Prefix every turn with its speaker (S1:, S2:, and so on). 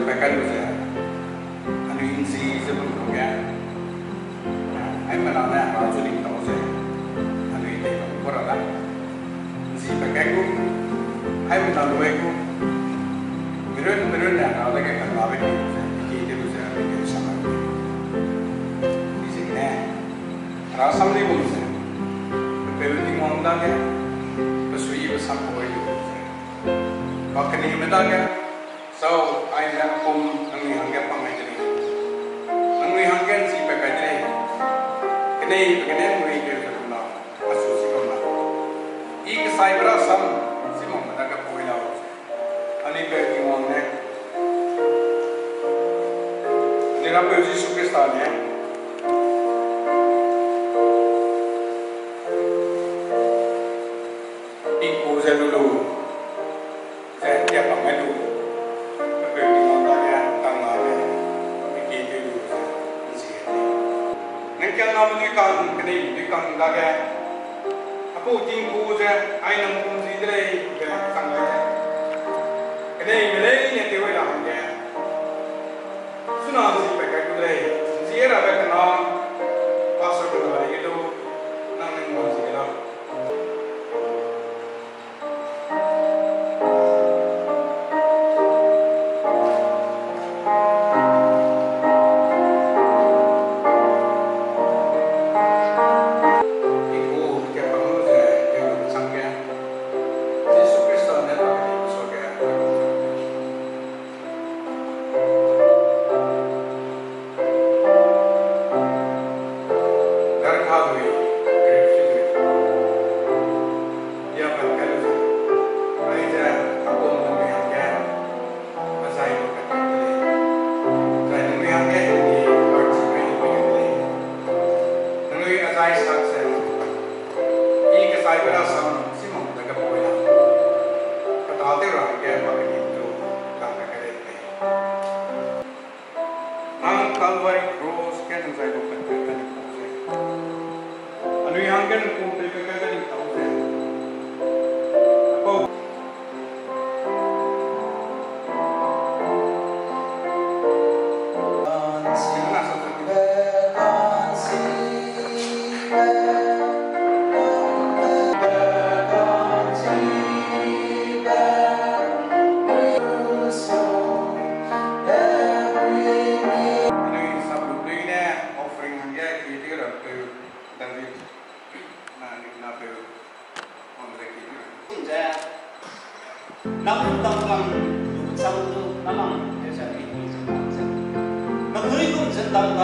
S1: pekan bisa. Anu insi sebelum ya. Ai mana kalau sudah tahu saya. Anu ini berapa lah. Insi pekan ku. Ai mana dua ku. Berun dah kalau lagi kan apa ni. Kita tu saya kita sama. Di sini. Rasam ni pun saya. Berarti orang dah ya. Bersuai bersampai itu. Kalau kini mendaga, so I nak pun nangui hangga pangai jadi, nangui hangga si pakai jadi, kini nangui dia tu nak masuk si kau nak. Ika saya berasam si mau mendaga poin awal, ani kerja orang ni, ni ramai uji sukses ni. Iku saya dulu. Dia pakai dulu, berarti motornya tanggal begitu dulu sih. Nanti kalau mereka kan lagi, apa tinggu je, ayam pun sih dari tanggal. Kini Malaysia ni tewa dah je, sunah sih pakai tu dari, sih ada pakai nama pasal tu hari itu, nang masih ada.
S2: Namun tentang satu nama desa ini, namun itu tentang